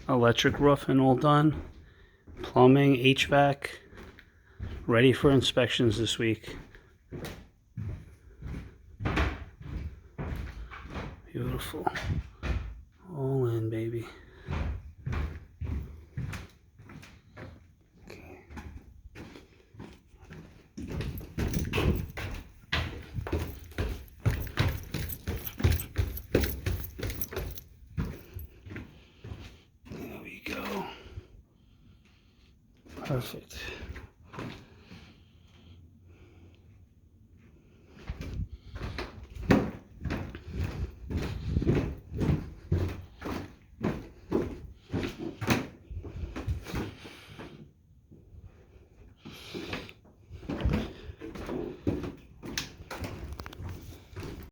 Electric roofing all done. Plumbing, HVAC, ready for inspections this week. Beautiful. All in, baby. Okay. There we go. Perfect.